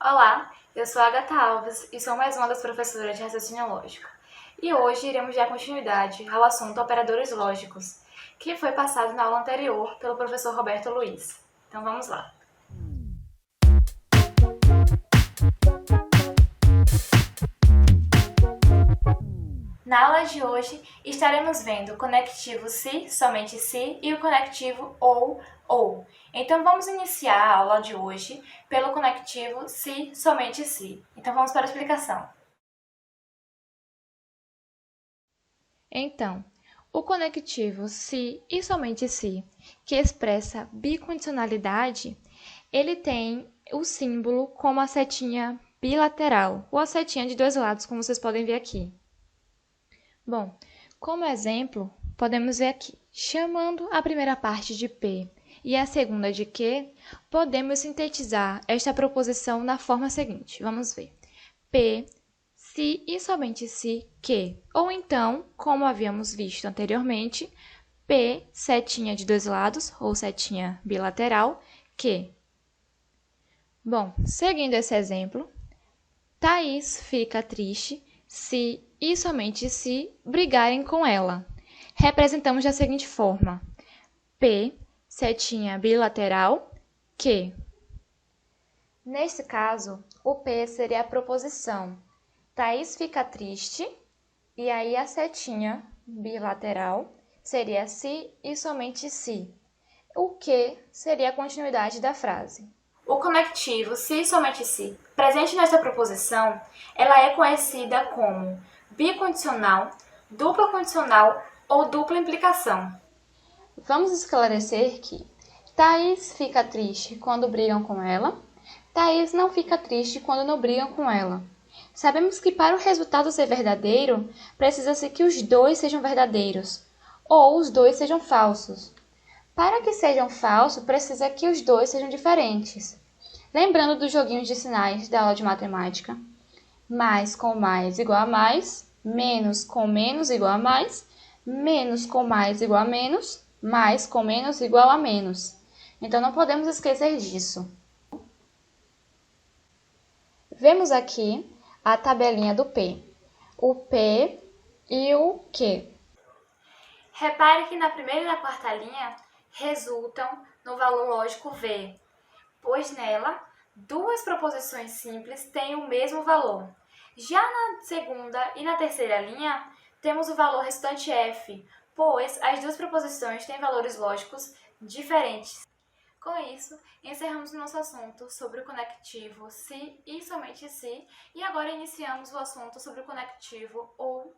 Olá, eu sou a Agatha Alves e sou mais uma das professoras de raciocínio lógico. E hoje iremos dar continuidade ao assunto operadores lógicos, que foi passado na aula anterior pelo professor Roberto Luiz. Então vamos lá. Na aula de hoje, estaremos vendo o conectivo se, somente se, e o conectivo ou. Então, vamos iniciar a aula de hoje pelo conectivo se, somente se. Então, vamos para a explicação. Então, o conectivo se e somente se, que expressa bicondicionalidade, ele tem o símbolo como a setinha bilateral, ou a setinha de dois lados, como vocês podem ver aqui. Bom, como exemplo, podemos ver aqui, chamando a primeira parte de P e a segunda de Q, podemos sintetizar esta proposição na forma seguinte. Vamos ver. P, se e somente se que. Ou então, como havíamos visto anteriormente, P, setinha de dois lados, ou setinha bilateral, que. Bom, seguindo esse exemplo, Thaís fica triste se e somente se brigarem com ela. Representamos da seguinte forma: P, setinha bilateral, que. Nesse caso, o P seria a proposição. Thaís fica triste, e aí a setinha bilateral seria se e somente se. O que seria a continuidade da frase. O conectivo se e somente se, presente nesta proposição, ela é conhecida como bicondicional, dupla condicional ou dupla implicação. Vamos esclarecer que Thaís fica triste quando brigam com ela, Thaís não fica triste quando não brigam com ela. Sabemos que para o resultado ser verdadeiro, precisa-se que os dois sejam verdadeiros, ou os dois sejam falsos. Para que sejam falsos, precisa que os dois sejam diferentes. Lembrando dos joguinhos de sinais da aula de matemática, mais com mais igual a mais, menos com menos igual a mais, menos com mais igual a menos, mais com menos igual a menos. Então, não podemos esquecer disso. Vemos aqui a tabelinha do P. O P e o Q. Repare que na primeira e na quarta linha resultam no valor lógico V, pois nela duas proposições simples têm o mesmo valor. Já na segunda e na terceira linha, temos o valor resultante F, pois as duas proposições têm valores lógicos diferentes. Com isso, encerramos o nosso assunto sobre o conectivo se e somente se, e agora iniciamos o assunto sobre o conectivo ou.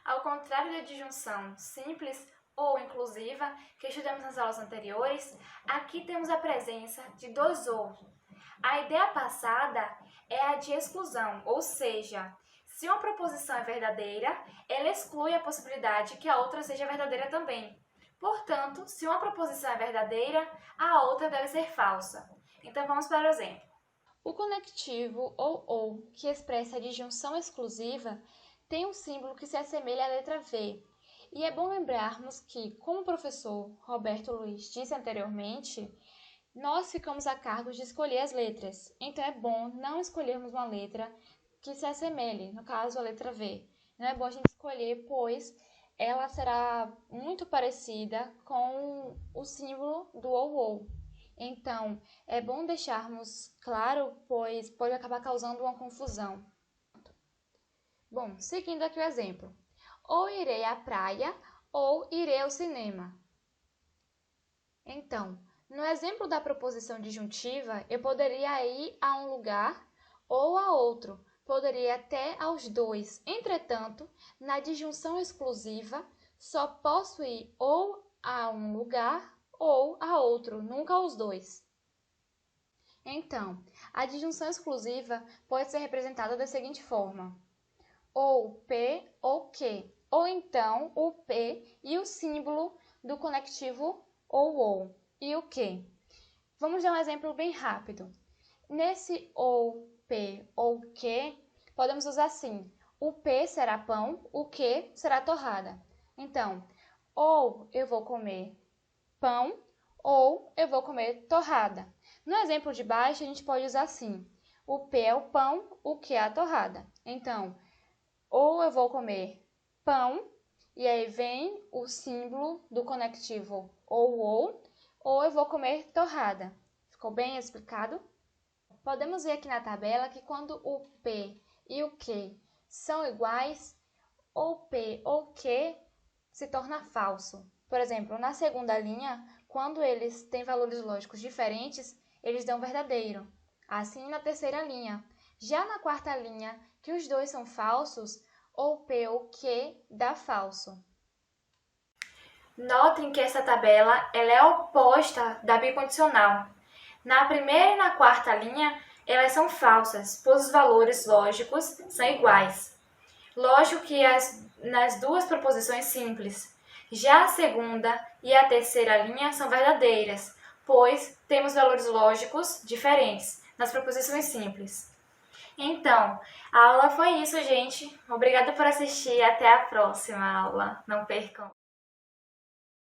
Ao contrário da disjunção simples ou inclusiva, que estudamos nas aulas anteriores, aqui temos a presença de dois ou. A ideia passada é a de exclusão, ou seja, se uma proposição é verdadeira, ela exclui a possibilidade que a outra seja verdadeira também. Portanto, se uma proposição é verdadeira, a outra deve ser falsa. Então vamos para o exemplo. O conectivo ou, que expressa a disjunção exclusiva, tem um símbolo que se assemelha à letra V. E é bom lembrarmos que, como o professor Roberto Luiz disse anteriormente, nós ficamos a cargo de escolher as letras. Então é bom não escolhermos uma letra que se assemelhe, no caso a letra V. Não é bom a gente escolher, pois ela será muito parecida com o símbolo do ou. Então, é bom deixarmos claro, pois pode acabar causando uma confusão. Bom, seguindo aqui o exemplo. Ou irei à praia, ou irei ao cinema. Então, no exemplo da proposição disjuntiva, eu poderia ir a um lugar ou a outro. Poderia até aos dois. Entretanto, na disjunção exclusiva, só posso ir ou a um lugar ou a outro, nunca aos dois. Então, a disjunção exclusiva pode ser representada da seguinte forma: ou P ou Q, ou então o P e o símbolo do conectivo ou e o Q. Vamos dar um exemplo bem rápido. Nesse ou P ou Q, podemos usar assim: o P será pão, o Q será torrada. Então, ou eu vou comer pão, ou eu vou comer torrada. No exemplo de baixo, a gente pode usar assim. O P é o pão, o Q é a torrada. Então, ou eu vou comer pão, e aí vem o símbolo do conectivo ou eu vou comer torrada. Ficou bem explicado? Podemos ver aqui na tabela que quando o P e o Q são iguais, ou P ou Q se torna falso. Por exemplo, na segunda linha, quando eles têm valores lógicos diferentes, eles dão verdadeiro. Assim, na terceira linha. Já na quarta linha, que os dois são falsos, ou P ou Q dá falso. Notem que essa tabela ela é oposta da bicondicional. Na primeira e na quarta linha, elas são falsas, pois os valores lógicos são iguais. Lógico que nas duas proposições simples. Já a segunda e a terceira linha são verdadeiras, pois temos valores lógicos diferentes nas proposições simples. Então, a aula foi isso, gente. Obrigada por assistir. Até a próxima aula. Não percam!